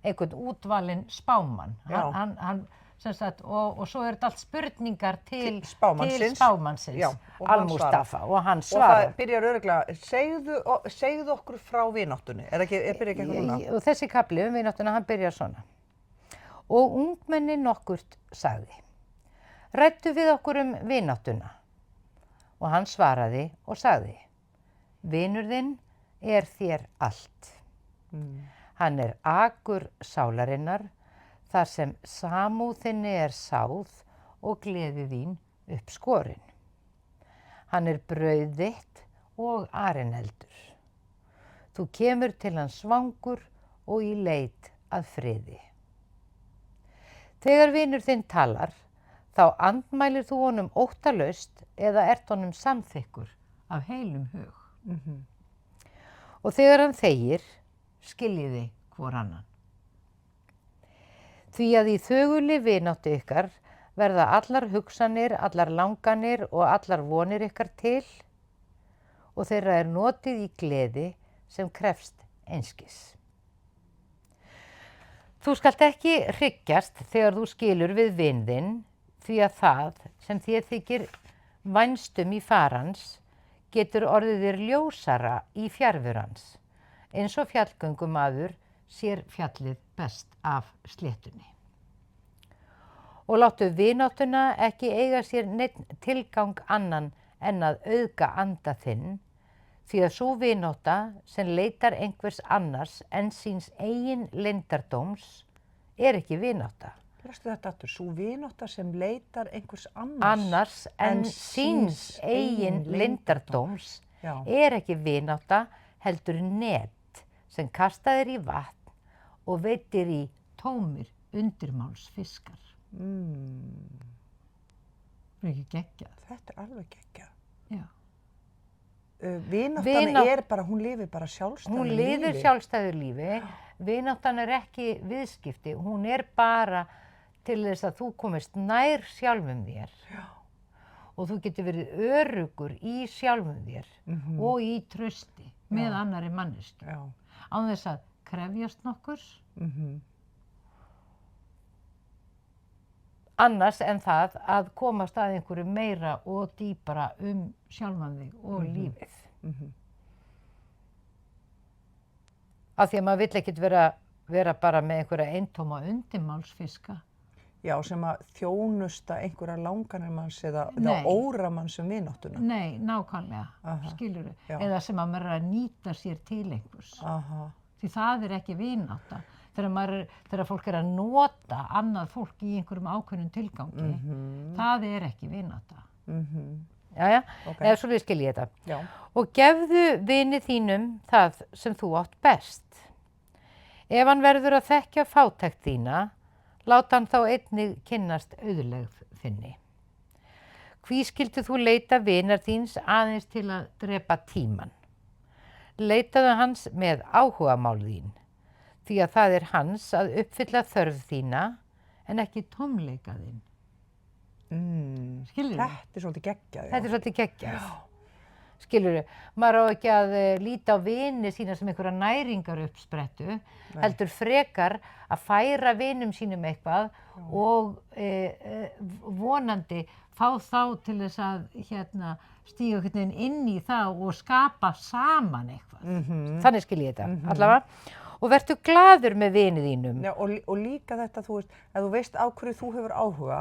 einhvern útvalinn spámann. Hann sem sagt, og svo þetta allt spurningar til spámannsins, Al-Mustafa, og hann svarar. Og það byrjar örugglega, segðu okkur frá vináttunni, byrjar ekki eitthvað núna? Og þessi kafli vináttuna, hann byrjar svona. Og ungmenni nokkurt sagði, ræddu við okkur vináttuna. Og hann svaraði og sagði, vinur þinn þér allt. Hann akur sálarinnar, þar sem samúð þinni sáð og gleði þín uppskorin. Hann brauð þitt og arineldur. Þú kemur til hans svangur og í leit að friði. Þegar vinur þinn talar, þá andmælir þú honum óttalaust eða honum samþykkur af heilum hug. Og þegar hann þegir, skiljiði hvor annan. Því að í þöguli vináttu ykkar verða allar hugsanir, allar langanir og allar vonir ykkar til og þeirra notið í gleði sem krefst einskis. Þú skalt ekki hryggjast þegar þú skilur við vin þinn því að það sem þér þykir vænstum í farans getur orðið þér ljósara í fjarveru hans eins og fjallgöngumaður sér fjallið best af sléttunni. Og láttu vináttuna ekki eiga sér neinn tilgang annan en að auðga anda þinn, því að sú vinátta sem leitar einhvers annars en síns eigin leyndardóms ekki vinátta. Lestu þetta aftur, sú vinátta sem leitar einhvers Annars en síns eigin leyndardóms ekki vinátta, heldur net sem kastaðir í vatn og veiddir í tómir undirmálsfiskar. Það ekki geggjað. Þetta alveg geggjað. Já. Vináttan bara, hún lifir bara sjálfstæðu lífi. Hún lifir sjálfstæðu lífi. Vináttan ekki viðskipti, hún bara til þess að þú komist nær sjálfum þér. Já. Og þú getur verið öruggur í sjálfum þér og í trausti með annarri manneskju. Já. Án þess að krefjast nokkurs. Annars en það að komast að einhverju meira og dýpara sjálfan þig og lífið. Af því að maður vill ekkert vera bara með einhverja eintóma undirmálsfiska. Já, sem að þjónusta einhverja langanir manns eða óra manns vináttuna. Nei, nákvæmlega, skilurðu. Eða sem að maður að nýta sér til einhvers. Því það ekki vinátta. Þegar fólk að nota annað fólk í einhverjum ákveðnum tilgangi, það ekki vinátta. Jæja, eða svolítið skil ég þetta. Já. Og gefðu vini þínum það sem þú átt best. Ef hann verður að þekkja fátækt þína, láta hann þá einnig kynnast auðlegð þinni. Hví skildu þú leita vinar þíns aðeins til að drepa tímann? Leitaðu hans með áhugamál þín, því að það hans að uppfylla þörf þína en ekki tómleika þinn. Skilurðu? Þetta svolítið geggjað. Þetta svolítið geggjað. Skilurðu, maður á ekki að líta á vini sína sem einhverja næringaruppsprettu, heldur frekar að færa vinum sínum eitthvað og vonandi fá þá til þess að stíga einhvern veginn inn í það og skapa saman eitthvað. Þannig skil ég þetta, allavega. Og vertu glaður með vini þínum. Já, og líka þetta, þú veist, ef þú veist á hverju þú hefur áhuga,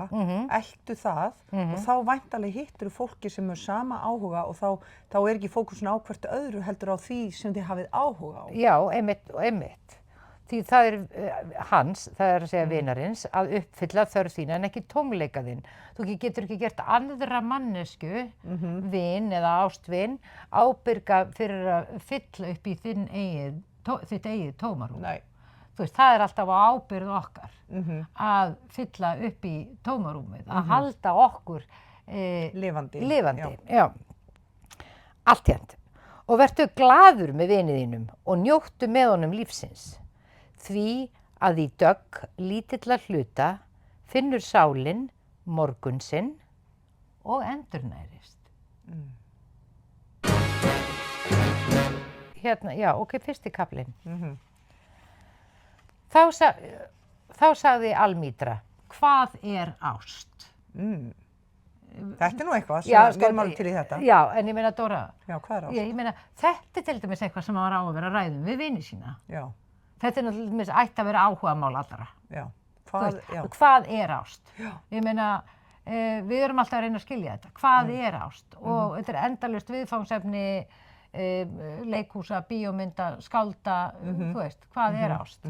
eltu það og þá væntanlega hittir fólki sem sama áhuga og þá ekki fókusin á hvert öðru heldur á því sem þið hafið áhuga á. Já, einmitt. Því það hans, það að segja vinarins, að uppfylla þörf þína en ekki tómleika þinn. Þú getur ekki gert aðra mannesku, vin eða ástvin, ábyrga fyrir að fylla upp í þitt eigið tómarúm. Nei. Þú veist, það alltaf á ábyrgð okkar að fylla upp í tómarúmið, að halda okkur lifandi. Já. Allt hérnt. Og vertu glaður með vini þínum og njóttu með honum lífsins. Því að í dögg lítilla hluta finnur sálin morgun sinn og endurnærist. Já, ok, fyrsti kaflinn. Þá sagði Almídra, hvað ást? Þetta nú eitthvað, við erum alveg til í þetta. Já, en ég meina, Dóra, Já, hvað ást? ég meina, þetta til dæmis eitthvað sem maður á að vera að ræða við vini sína. Já. Þetta náttúrulega ætti að vera áhugamál allra. Já. Hvað ást? Já. Ég meina, við erum alltaf að reyna að skilja þetta. Hvað ást? Og þetta endalaust viðfangsefni leikhúsa, bíómynda, skálda, þú veist, hvað ást?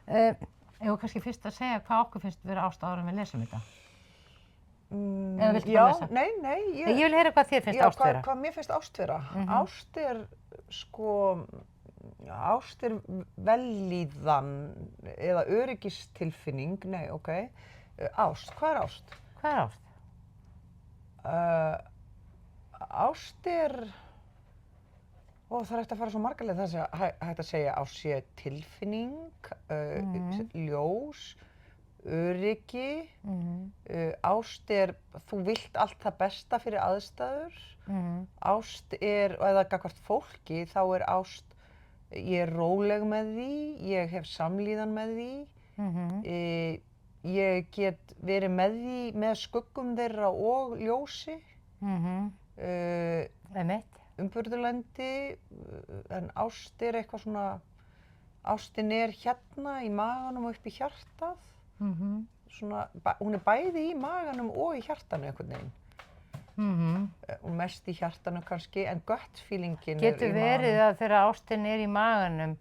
Ég var kannski fyrst að segja hvað okkur finnst vera ást áður en við lesum þetta. Eða viltu bara lesa? Nei. Ég vil heyra hvað þér finnst ást vera. Hvað mér finnst ást vera? Ást vellíðan eða öryggistilfinning, ást, hvað ást? Hvað ást? Ást það hægt að fara svo margarlega þess að hægt að segja ást sé tilfinning, ljós, öryggi, ást þú vilt allt það besta fyrir aðstæður, ást eða gagnvart fólki, þá ást, ég róleg með því, ég hef samlíðan með því, ég get verið með því með skuggum þeirra og ljósi. Einmitt. umburðarlyndi, en ást eitthvað svona, ástin hérna í maganum og upp í hjartað. Svona, hún bæði í maganum og í hjartanu einhvern veginn. Og mest í hjartanu kannski, en gut feelingin í maganum. Getur verið að þegar ástin í maganum,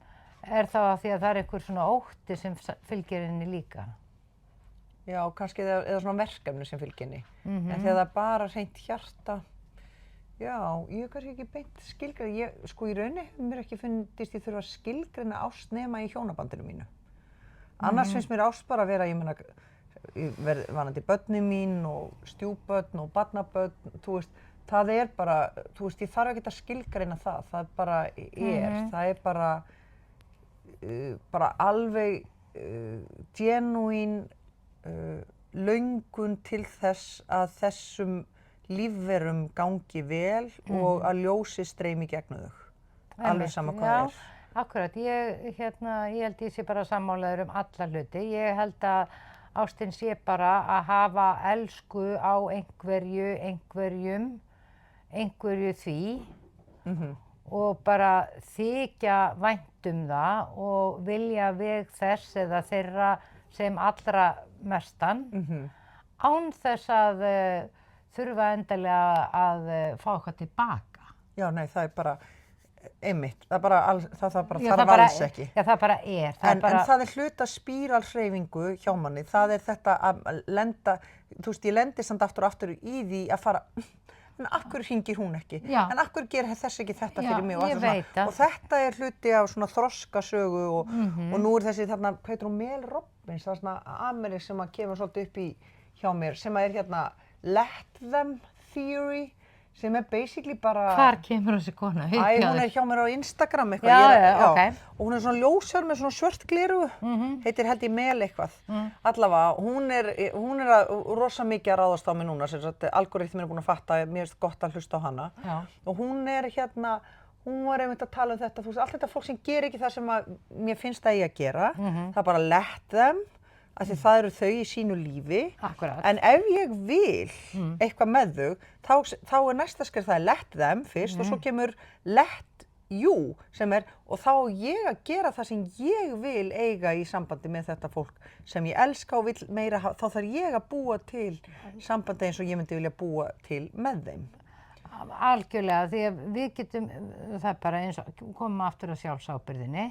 þá að því að það einhver svona ótti sem fylgir henni líka? Já, kannski eða svona verkefni sem fylgir henni. En þegar það bara hreint hjarta, já, ég kannski ekki beint skilgreina. Sko í rauninni hefur mér ekki fundist ég þurfa að skilgreina ást nema í hjónabandinu mínu. Annars finnst mér ást bara að vera, ég meina, vanandi börnin mín og stjúpbörn og barnabörn, þú veist, það bara, þú veist, ég þarf ekkert að skilgreina það bara það bara alveg genuine löngun til þess að þessum lífverum gangi vel og að ljósið streymi gegnum þau, alveg sama hvað Akkurat, ég held ég sé bara sammálaður alla hluti. Ég held að ástin sé bara að hafa elsku á einhverjum, einhverju því og bara þykja vænt það og vilja veg þess eða þeirra sem allra mestan án þess að þurfa endilega að fá eitthvað tilbaka. Já, nei, það bara einmitt, það þarf alls ekki. Já, það bara En það hluta spíralhreyfingu hjá manni, það þetta að lenda, þú veist, ég lendi samt aftur og aftur í því að fara, en af hverju hringir hún ekki? En af hverju gerir þess ekki þetta fyrir mig? Og þetta hluti af svona þroskasögu og nú þessi þarna, hvað heitir hún, Mel Robbins, það svona Ameri sem kemur svolítið upp í hjá mér, sem hérna Let Them Theory, sem basically bara... Hvar kemur þessi kona? Hún hjá mér á Instagram eitthvað. Og hún svona ljósar með svona svört glerugu, heitir held ég Mel eitthvað. Allavega, hún rosa mikið að ráðast á mig núna, sem sagt, algoritminn búin að fatta, mér finnst gott að hlusta á hana. Og hún hún var einmitt að tala þetta, þú veist, allt þetta fólk sem gerir ekki það sem mér finnst það ég að gera, það bara let them, af því það eru þau í sínu lífi. Akkurat. En ef ég vil eitthvað með þau, þá næsta skref það let them fyrst og svo kemur let you sem og þá ég að gera það sem ég vil eiga í sambandi með þetta fólk sem ég elska og vil meira hafa, þá þarf ég að búa til sambandi eins og ég myndi vilja búa til með þeim. Algjörlega, því að við getum, það bara eins og komum aftur að sjálfsábyrgðinni,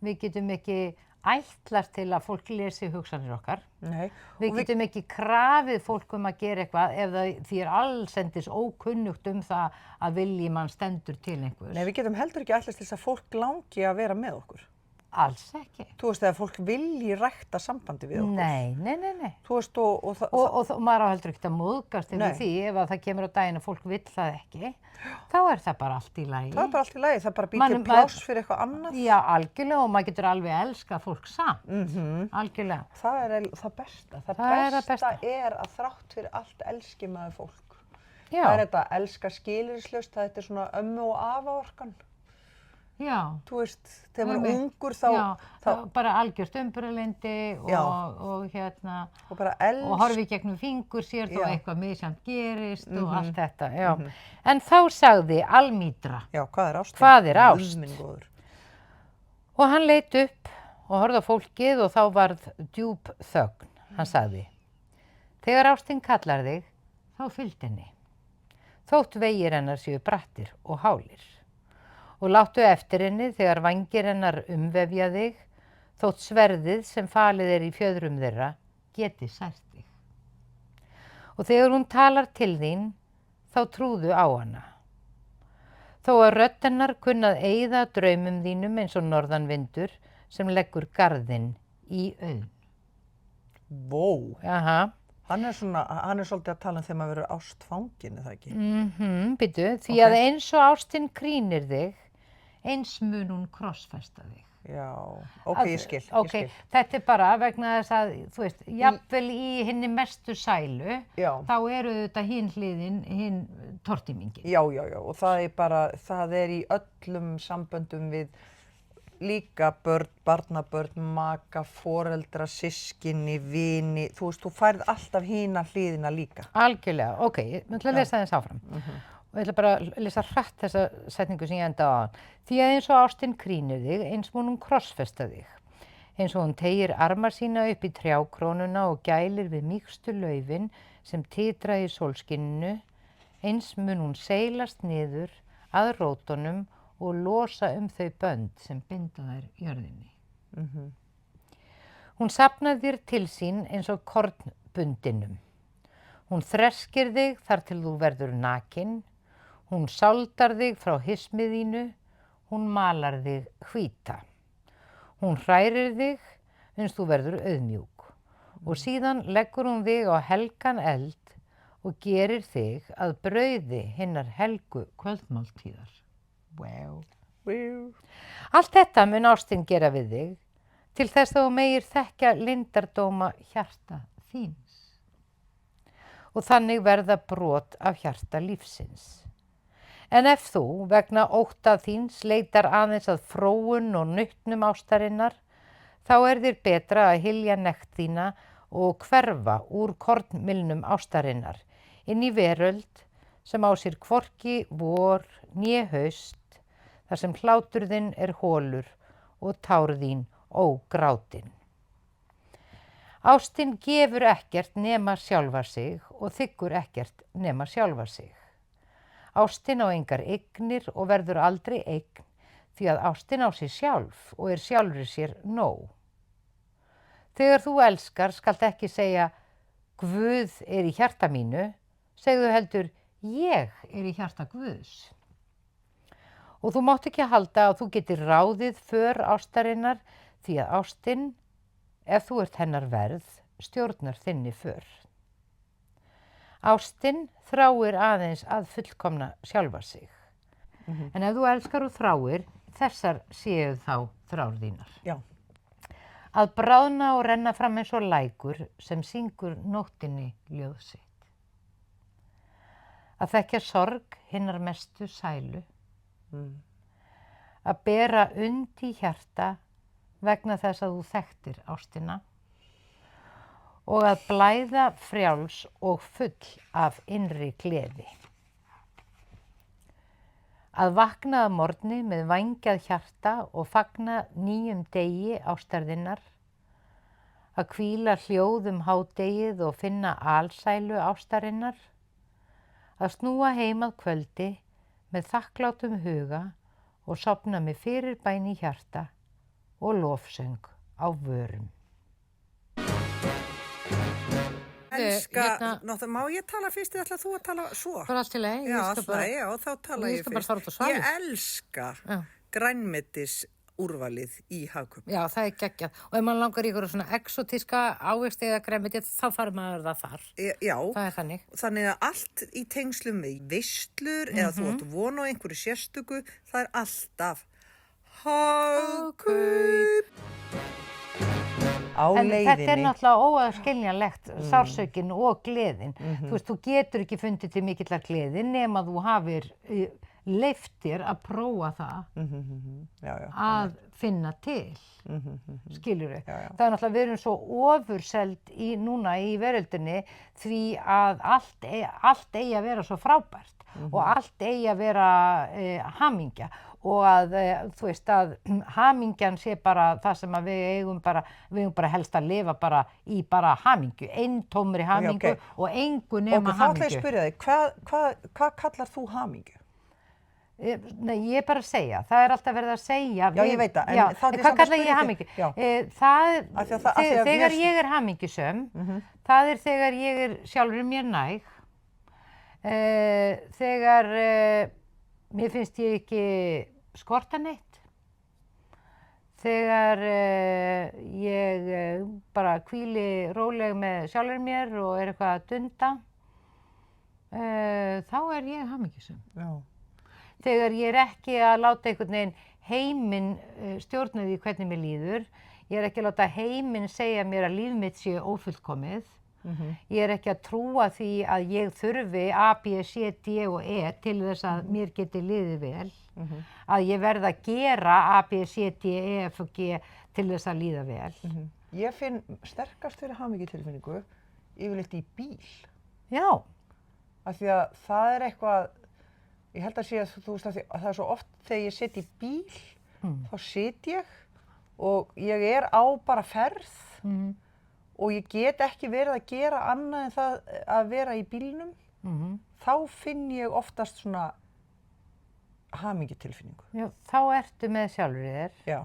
við getum ekki ætlast til að fólk lesi hugsanir okkar. Nei. Við getum ekki krafið fólk að gera eitthvað ef því allsendis ókunnugt það að vilji mann stendur til einhvers. Nei, við getum heldur ekki ætlast til þess að fólk langi að vera með okkur. Alls ekki. Þú veist, þegar fólk vilji rækta sambandi við okkur. Nei. Þú veist, og maður á heldur ekkert að móðgast yfir því ef að það kemur á daginn að fólk vill það ekki, þá það bara allt í lagi. Það bara allt í lagi, það bara býr til pláss fyrir eitthvað annað. Já, algjörlega, og maður getur alveg elskað fólk samt. Algjörlega. Það það besta. Það besta að þrátt fyrir allt elski maður fólk. Já. Það þetta að elska skilyrðislaust, það þetta svona ömmu og afa orkan. Já. Þú veist, þegar maður er ungur þá... Já, bara algjört umburðarlyndi og og horfi gegnum fingur sér þó eitthvað misjafnt gerist og allt þetta, já. En þá sagði Almídra. Já, hvað er ást? Hvað er ást? Og hann leit upp og horfði á fólkið og þá varð djúp þögn. Hann sagði, þegar ástin kallar þig, þá fylgdu henni. Þótt vegir hennar séu brattir og hálir. Og láttu eftir henni þegar vængir hennar umvefja þig, þótt sverðið sem falið í fjöðrum þeirra geti sært þig. Og þegar hún talar til þín, þá trúðu á hana. Þó að rödd hennar kunna að eyða draumum þínum eins og norðanvindur sem leggur garðinn í auðn. Vó! Jaha. Hann er svolítið að tala þegar maður verður ástfangin, er það ekki? Býtu, því að eins og ástin krýnir þig, eins mun hún krossfesta þig. Já, ég skil. Þetta bara vegna þess að, þú veist, jafnvel í hinni mestu sælu, þá eru þetta hinn hliðin, hinn tortímingin. Já, og það í öllum samböndum við líka börn, barnabörn, maka, foreldra, systkini, vini, þú veist, þú færð alltaf hina hliðina líka. Algjörlega, ég ætla að lesa þess áfram. og ég ætla bara að lesa hratt þessa setningu sem ég enda á. Því að eins og ástin krýnir þig, eins mun hún krossfesta þig. Eins og hún teygir armar sína upp í trjákrónuna og gælir við mýkstu laufin sem titra í sólskinninu, eins mun hún seilast niður að rótunum og losa þau bönd sem binda þær jörðinni. Hún safnar þér til sín eins og kornbundinum. Hún þreskir þig þar til þú verður nakinn. Hún sáldar þig frá hismiðínu. Hún malar þig hvíta. Hún hrærir þig uns þú verður auðmjúk. Og síðan leggur hún þig á helgan eld og gerir þig að brauði hinnar helgu kvöldmáltíðar. Wow. Allt þetta mun ástin gera við þig til þess að þú megir þekkja leyndardóma hjarta þíns. Og þannig verða brot af hjarta lífsins. En ef þú, vegna ótta þíns, leitar aðeins að fróun og nautnum ástarinnar, þá þér betra að hylja nekt þína og hverfa úr kornmylnum ástarinnar inn í veröld sem á sér hvorki vor né haust, þar sem hlátur þinn holur og tár þín ógrátin. Ástin gefur ekkert nema sjálfa sig og þiggur ekkert nema sjálfa sig. Ástin á engar eignir og verður aldrei eign því að ástin á sig sjálf og sjálfri sér nóg. Þegar þú elskar skalt ekki segja Guð í hjarta mínu, segðu heldur ég í hjarta Guðs. Og þú mátt ekki halda að þú getur ráðið för ástarinnar því að ástin, ef þú ert hennar verð, stjórnar þinni för. Ástin þráir aðeins að fullkomna sjálfa sig. En ef þú elskar og þráir, þessar séu þá þrár þínar. Já. Að bráðna og renna fram eins og lækur sem syngur nóttinni ljóð sitt. Að þekkja sorg hinnar mestu sælu. Að bera und í hjarta vegna þess að þú þekktir ástina og að blæða frjáls og full af innri gleði. Að vakna að morgni með vængjað hjarta og fagna nýjum degi ástarðinnar. Að hvíla hljóð hádegið og finna alsælu ástarinnar. Að snúa heim að kvöldi með þakklátum huga og sofna með fyrirbæn í hjarta og lofsöng á vörum. Elska, má ég tala fyrst eða ætlar þú að tala svo? Bara allt í lagi. Já, þá tala ég fyrst. Ég elska grænmetis úrvalið í Hagkaup. Já, það geggjað. Og ef maður langar í ykkur svona exotíska ávexti eða grænmeti, þá fær maður það þar. Já, það þannig. Þannig að allt í tengslum við veislur eða þú átt von á einhverju sérstöku, það alltaf Hagkaup. Á leiðinni. En þetta náttúrulega óaðskiljanlegt, sársaukin og gleðin. Þú veist, þú getur ekki fundið til mikillar gleði nema þú hafir leyft þér að prófa það að finna til, skilurðu. Það náttúrulega við erum svo ofurseld núna í veröldinni því að allt eigi að vera svo frábært og allt eigi að vera hamingja. Og að, þú veist, að hamingjan sé bara það sem að við eigum bara helst að lifa bara í bara hamingju, eintómri hamingju og engu nema hamingju. Þá ætla ég að spyrja þig, hvað kallar þú hamingju? Nei, ég bara að segja, það alltaf verið að segja. Já, ég veit það, en hvað kalla ég hamingju? Þegar ég hamingjusöm, það þegar ég sjálfur mér næg, þegar mér finnst ég ekki skorta neitt, þegar ég bara hvíli róleg með sjálfur mér og eitthvað að dunda, þá ég hamingjusöm. Já. Þegar ég ekki að láta einhvern veginn heiminn stjórna því hvernig mér líður, ég ekki að láta heiminn segja mér að líf mitt sé ófullkomið, ég ekki að trúa því að ég þurfi A, B, C, D og E til þess að mér geti liðið vel, að ég verð að gera A, B, C, D, E, F og G til þess að líða vel. Ég finn sterkast fyrir hamingjutilfinningu yfirleitt í bíl. Já. Af því að það eitthvað Ég held að sé að þú veist að það svo oft þegar ég sit í bíl, þá sit ég og ég bara ferð og ég get ekki verið að gera annað en það að vera í bílnum. Þá finn ég oftast svona hamingjutilfinningu. Já, þá ertu með sjálfur þér. Já.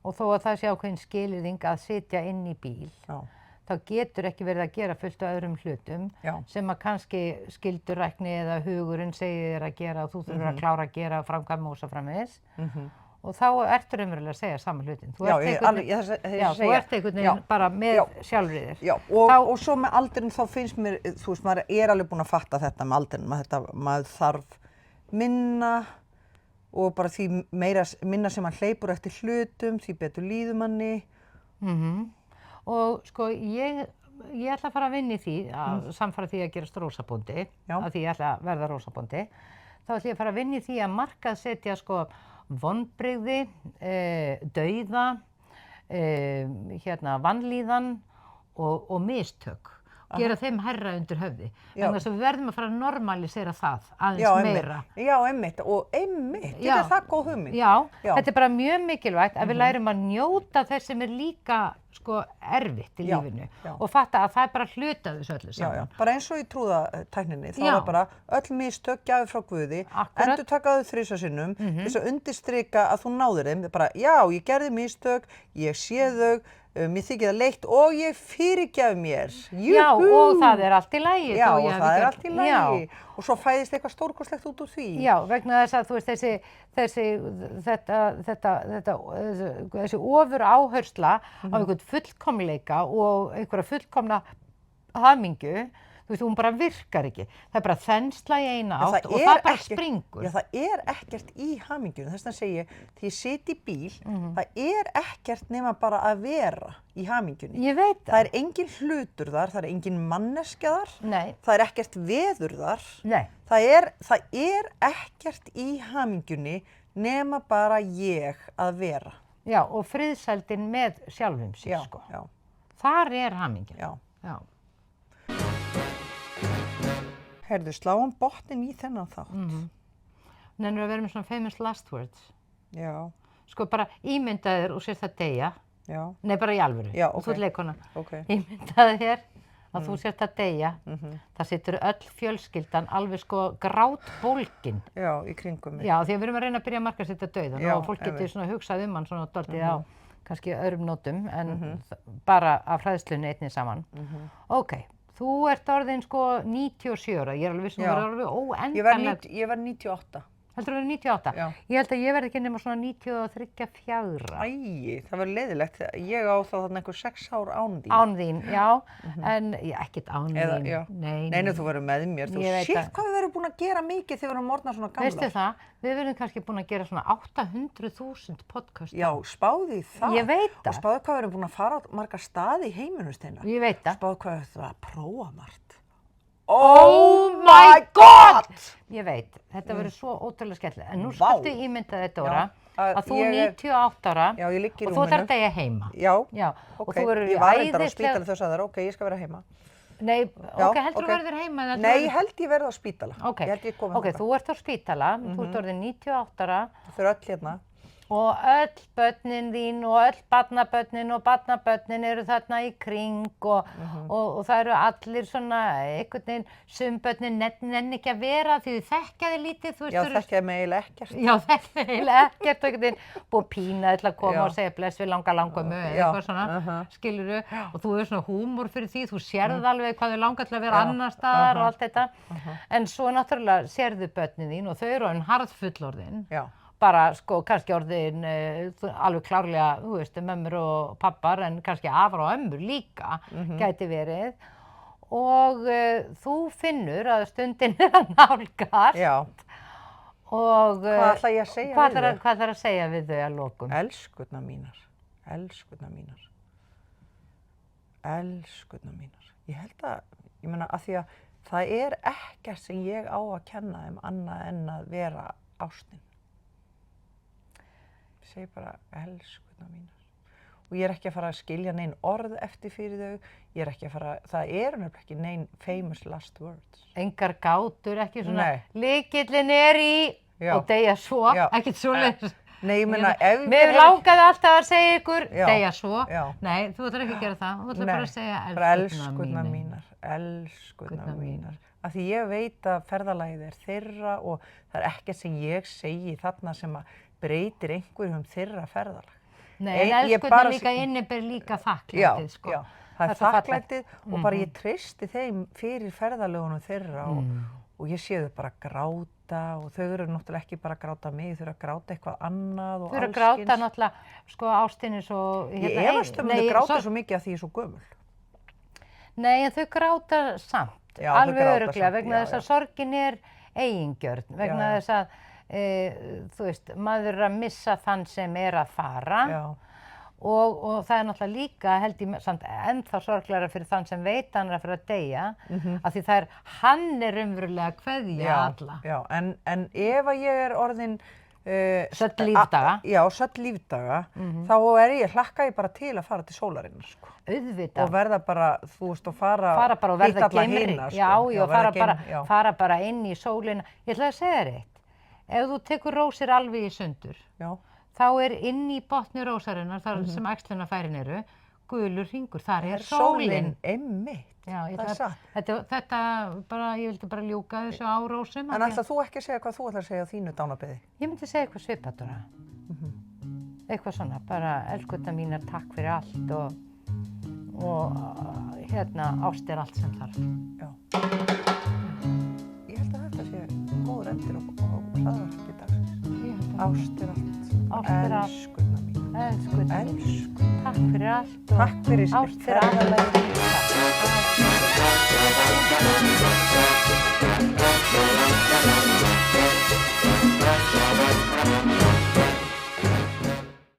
Og þó að það sé ákveðin skilyrðing að sitja inn í bíl. Já. Þá getur ekki verið að gera fullt af öðrum hlutum sem að kannski skyldurækni eða hugurinn segir þér að gera og þú þurfur að klára að gera framkvæma og svo framvegis. Og þá ertu raunverulega að segja sama hlutin. Þú ert einhvern veginn bara með sjálfur þér. Já, og svo með aldrinum þá finnst mér, þú veist, maður alveg búin að fatta þetta með aldrinum, maður þarf minna og bara því minna sem maður hleypur eftir hlutum, því betur líður manni. Og sko, ég ætla að fara að vinna í því, samfara því að gerast rósabóndi, að því ég ætla að verða rósabóndi, þá ætla ég að fara að vinna í því að markaðssetja sko vonbrigði, dauða, vanlíðan og mistök. Gera þeim hærra undir höfði. Þannig að við verðum að fara að normalisera það aðeins meira. Já, einmitt. Og einmitt, þetta það góð hugmynd. Já, þetta bara mjög mikilvægt að við lærum að njóta þess sem líka sko erfitt í lífinu og fatta að það bara hluta þessu öllu saman. Já, bara eins og í trúðatækninni, þá bara öll mistök gjafir frá Guði, endurtaka þau 3 sinnum, þess að undirstrika að þú náðir þeim, bara já, ég gerði mistök, ég sé þau, mér þykir það leitt og ég fyrirgef mér. Já, og það allt í lagi. Já, og það allt í lagi. Og svo fæðist eitthvað stórkostlegt út úr því. Já, vegna þess að þú veist þessi ofur áhersla á einhvern fullkomleika og einhverja fullkomna hamingju, þú veist, hún bara virkar ekki. Það bara þensla í eina átt og það bara springur. Já, það ekkert í hamingjunum. Þess vegna segi ég, því ég sit í bíl, það ekkert nema bara að vera í hamingjunni. Ég veit það. Það engin hlutur þar, það engin manneskja þar. Nei. Það ekkert veður þar. Nei. Það ekkert í hamingjunni nema bara ég að vera. Já, og friðsældin með sjálfum sér, sko. Já. Þar hamingjan. Já. Já. Heyrðu, sláum botnin í þennan þátt. Nennir að vera með svona famous last words. Já. Sko bara ímyndaðir og sérst að deyja. Já. Nei, bara í alvöru. Já, og þú ert leikkona. Okay. Ímyndaðir að þú sérst að deyja. Það situr öll fjölskyldan alveg sko grátbólgin. Já, í kringum mig. Já, því að við erum að reyna að byrja að markaðssetja dauðan og fólk getur svona hugsað hann svona dálítið á kannski öðrum nótum en bara af hræðslunni einnig saman. Okay. Þú ert orðin sko 97 ára, ég alveg vissum að vera alveg óendanlega. Ég var 98. Heldur þú verið 98? Já. Ég held að ég verði ekki nema svona 93-4. Æi, það verður leiðilegt. Ég á þá þarna einhver 6 ár án þín. Án þín, já. En ekkert án þín. Nei, þú verður með mér. Shit, hvað við verðum búin að gera mikið þegar við erum orðnar svona gamlar. Veistu það? Við verðum kannski búin að gera svona 800.000 podcast. Já, spáði það. Ég veit það. Og spáði hvað við erum búin að fara á marga staði í heiminum, Steina. Ég veit það. Spáði hvað við ætlum að prófa margt. Oh my God! Ég veit, þetta verður svo ótrúlega skemmtilegt. En nú skaltu ímynda þetta, Dóra, að þú 98 ára og þú þarf að deyja heima. Já, og þú verður ég var reyndar á spítala þau sagði þér, ég skal vera heima. Nei, heldur þú verður heima? Nei, ég held ég verði á spítala. Þú ert á spítala, þú ert orðin 98 ára. Þau eru öll hérna. Og öll börnin þín og öll barnabörnin og barnabörnin eru þarna í kring og það eru allir svona einhvern veginn, sum börnin nenni ekki að vera því þau þekkja þig lítið. Já, þekkja mig eiginlega ekkert. Já, þekkja þig eiginlega ekkert og einhvern veginn búið pína til að koma og segja bless við langömmu eða eitthvað svona, skilurðu. Og þú hefur svona húmor fyrir því, þú sérð alveg hvað þau langar til að vera annars staðar og allt þetta. En svo náttúrulega sérðu börnin þín og þau eru orðin harðfullorðin. Bara sko kannski orðin alveg klárlega, þú veist, mömmur og pappar en kannski afar og ömmur líka gæti verið og þú finnur að stundin að nálgast. Já. Og hvað ætla ég að segja við þau? Hvað ætlar að segja við þau að lokum? Elskurnar mínar. Ég held að, ég meina að því að það ekkert sem ég á að kenna þeim annað en að vera ástin. Ég segi bara elskurnar mínar og ég ekki að fara að skilja nein orð eftir fyrir þau, ég ekki að fara, það nefnilega ekki nein famous last words. Engar gátur, ekki svona, lykillinn í og deyja svo, ekkert svoleiðis. Nei, ég meina, ef Mér langaði alltaf að segja ykkur, deyja svo. Já. Nei, þú ætlar ekki að gera það, þú ætlar bara að segja elskurnar mínar. Af því ég veit að ferðalagið þeirra og það ekkert sem ég segi þarna sem að breytir einhverjum þeirra ferðalag. Nei, en elskurnar líka inniber líka þakklætið, sko. Já, það þakklætið og bara ég treysti þeim fyrir ferðalögunum þeirra og ég sé þau bara gráta og þau eru náttúrulega ekki bara að gráta mig, þau eru að gráta eitthvað annað og alls kyns. Þau eru að gráta náttúrulega, sko, ástinni svo... Ég efast þau gráta svo mikið af því ég er svo gömul. Nei, en þau gráta samt, alveg örugglega, vegna þess að sorgin eigingjörn, vegna þess að, þú veist, maður er að missa þann sem að fara. Og það náttúrulega líka, held ég, samt ennþá sorglegra fyrir þann sem veit hann að fyrir að deyja, af því hann raunverulega að kveðja alla. Já, en ef að ég orðin södd lífdaga. Já, södd lífdaga, þá hlakka ég bara til að fara til sólarinnar, sko. Auðvitað. Og verða bara, þú veist, og fara bara og verða geimri. Já, fara bara inn í sólina. Ég ætla að segja þér eitt. Ef þú tekur rósir alveg í sundur, þá inn í botni rósarinnar, þar sem æxlunarfærin eru, gulur hringur, þar sólin. Einmitt. Já, þetta bara, ég vildi bara ljúka þessu á rósum. En ætlar þú ekki að segja hvað þú ætlar að segja á þínu dánabeði? Ég myndi segja eitthvað svipað, Dóra. Eitthvað svona, bara elskurnar mínar, takk fyrir allt og ást allt sem þarf. Já. Ég held að þetta sé góður endir og hlaðvarp í dagsins. Ást allt. Elskurnar mínar. Elskurnar. Takk fyrir allt. Takk fyrir ást allt.